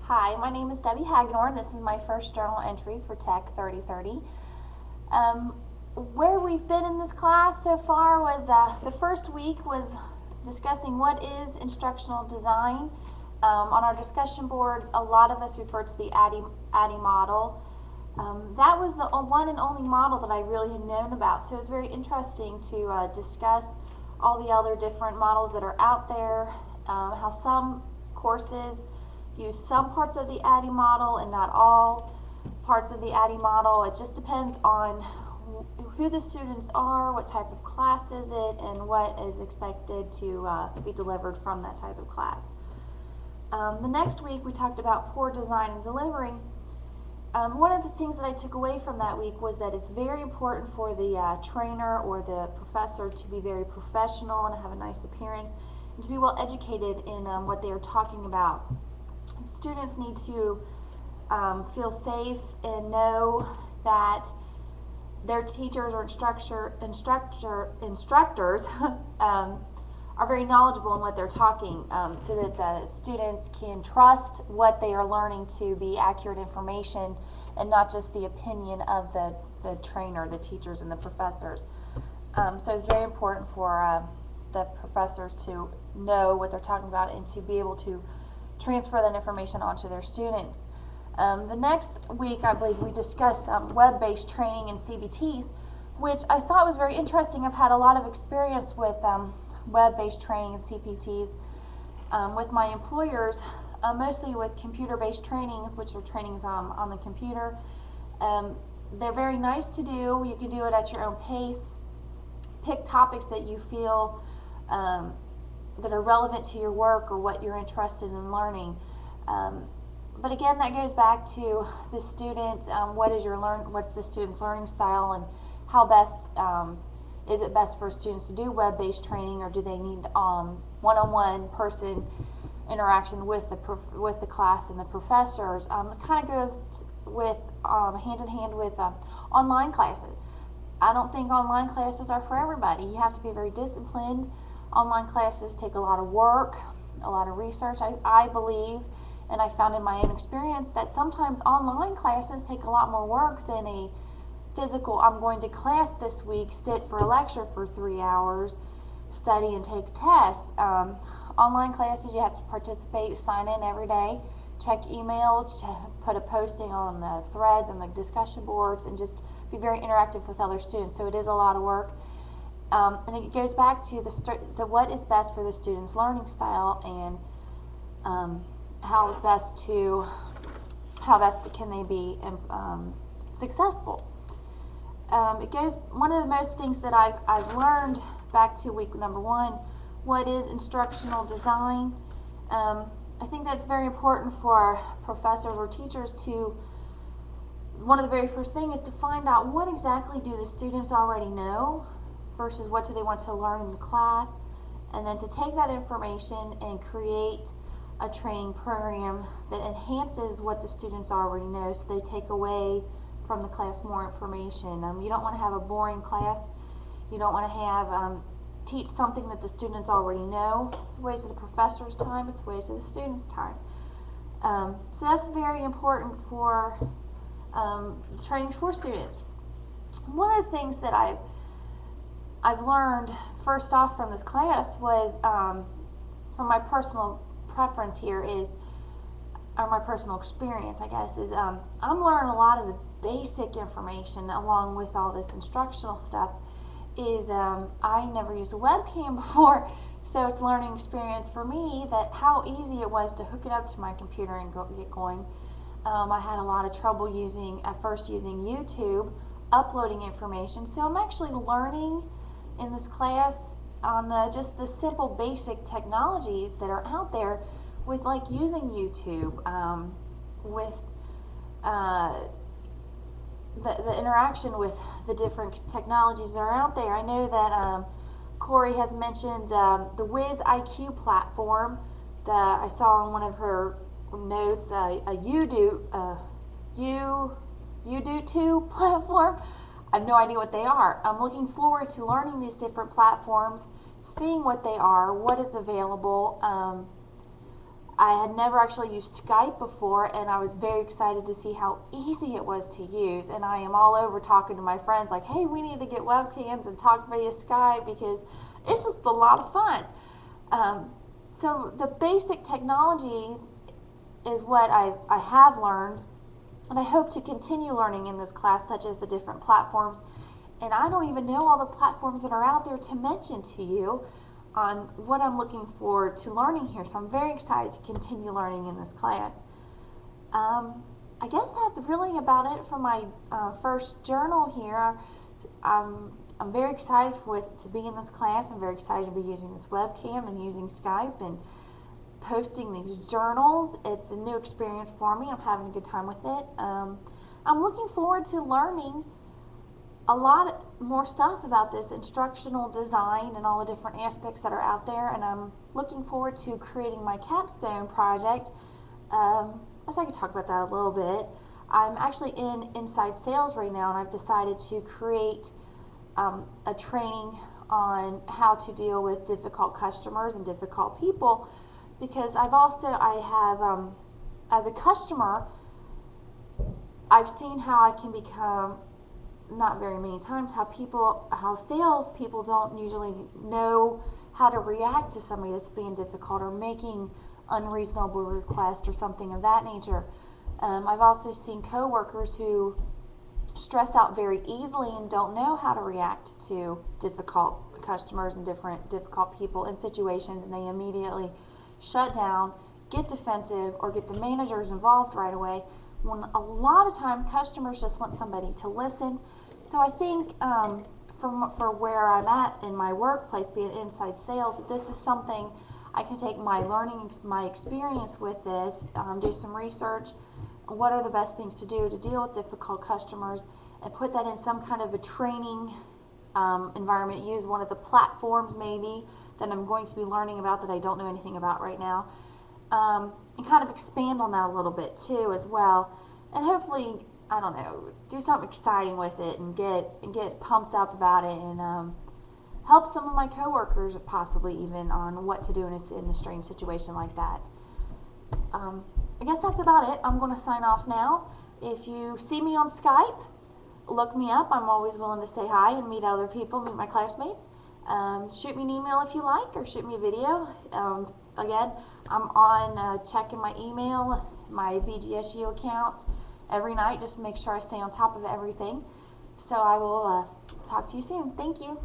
Hi, my name is Debbie Hagedorn. This is my first journal entry for Tech 3030. Where we've been in this class so far was the first week was discussing what is instructional design. On our discussion boards, a lot of us refer to the ADDIE model. That was the one and only model that I really had known about, so it was very interesting to discuss all the other different models that are out there, how some courses use some parts of the ADDIE model and not all parts of the ADDIE model. It just depends on who the students are, what type of class is it, and what is expected to be delivered from that type of class. The next week we talked about poor design and delivery. One of the things that I took away from that week was that it's very important for the trainer or the professor to be very professional and have a nice appearance and to be well educated in what they are talking about. Students need to feel safe and know that their teachers or instructors are very knowledgeable in what they're talking, so that the students can trust what they are learning to be accurate information and not just the opinion of the trainer, the teachers, and the professors. So it's very important for the professors to know what they're talking about and to be able to transfer that information onto their students. The next week, I believe, we discussed web-based training and CBTs, which I thought was very interesting. I've had a lot of experience with web-based training and CPTs with my employers, mostly with computer-based trainings, which are trainings on the computer. They're very nice to do. You can do it at your own pace. Pick topics that you feel that are relevant to your work or what you're interested in learning. But again, that goes back to the student. What's the student's learning style, and how best is it best for students to do web-based training, or do they need one-on-one person interaction with the class and the professors? It kind of goes with hand in hand with online classes. I don't think online classes are for everybody. You have to be very disciplined. Online classes take a lot of work, a lot of research. I believe, and I found in my own experience, that sometimes online classes take a lot more work than a physical, I'm going to class this week, sit for a lecture for 3 hours, study and take a test. Online classes, you have to participate, sign in every day, check emails, put a posting on the threads and the discussion boards, and just be very interactive with other students. So it is a lot of work. And it goes back to the what is best for the student's learning style, and how best can they be successful. One of the most things that I've learned back to week number 1, what is instructional design. I think that's very important for professors or teachers to, one of the very first things is to find out what exactly do the students already know versus what do they want to learn in the class, and then to take that information and create a training program that enhances what the students already know, so they take away from the class more information. You don't want to have a boring class. You don't want to have teach something that the students already know. It's a waste of the professor's time. It's a waste of the students' time. So that's very important for trainings for students. One of the things that I've learned first off from this class was, from my personal preference here is, or my personal experience, I guess, is I'm learning a lot of the basic information along with all this instructional stuff. Is I never used a webcam before, so it's a learning experience for me that how easy it was to hook it up to my computer and get going. I had a lot of trouble at first using YouTube, uploading information, so I'm actually learning in this class on just the simple basic technologies that are out there with like using YouTube, with the interaction with the different technologies that are out there. I know that Corey has mentioned the Wiz IQ platform that I saw on one of her notes, a YouTube platform. I have no idea what they are. I'm looking forward to learning these different platforms, seeing what they are, what is available. I had never actually used Skype before, and I was very excited to see how easy it was to use. And I am all over talking to my friends like, hey, we need to get webcams and talk via Skype because it's just a lot of fun. So the basic technologies is what I have learned, and I hope to continue learning in this class, such as the different platforms. And I don't even know all the platforms that are out there to mention to you on what I'm looking forward to learning here. So I'm very excited to continue learning in this class. I guess that's really about it for my first journal here. I'm very excited to be in this class. I'm very excited to be using this webcam and using Skype and posting these journals. It's a new experience for me. I'm having a good time with it. I'm looking forward to learning a lot more stuff about this instructional design and all the different aspects that are out there, and I'm looking forward to creating my capstone project. I guess I could talk about that a little bit. I'm actually in inside sales right now, and I've decided to create a training on how to deal with difficult customers and difficult people, because I have as a customer, I've seen how I can become, not very many times, how sales people don't usually know how to react to somebody that's being difficult or making unreasonable requests or something of that nature. I've also seen coworkers who stress out very easily and don't know how to react to difficult customers and difficult people in situations, and they immediately shut down, get defensive, or get the managers involved right away, when a lot of time customers just want somebody to listen. So I think for where I'm at in my workplace, being inside sales, this is something I can take my learning, my experience with this, do some research, what are the best things to do to deal with difficult customers, and put that in some kind of a training environment, use one of the platforms maybe that I'm going to be learning about that I don't know anything about right now, and kind of expand on that a little bit too as well, and hopefully, I don't know, do something exciting with it and get pumped up about it, and help some of my coworkers possibly even on what to do in a strange situation like that. I guess that's about it. I'm going to sign off now. If you see me on Skype, look me up. I'm always willing to say hi and meet other people, meet my classmates. Shoot me an email if you like, or shoot me a video. Again, I'm on checking my email, my BGSU account every night, just to make sure I stay on top of everything. So I will talk to you soon. Thank you.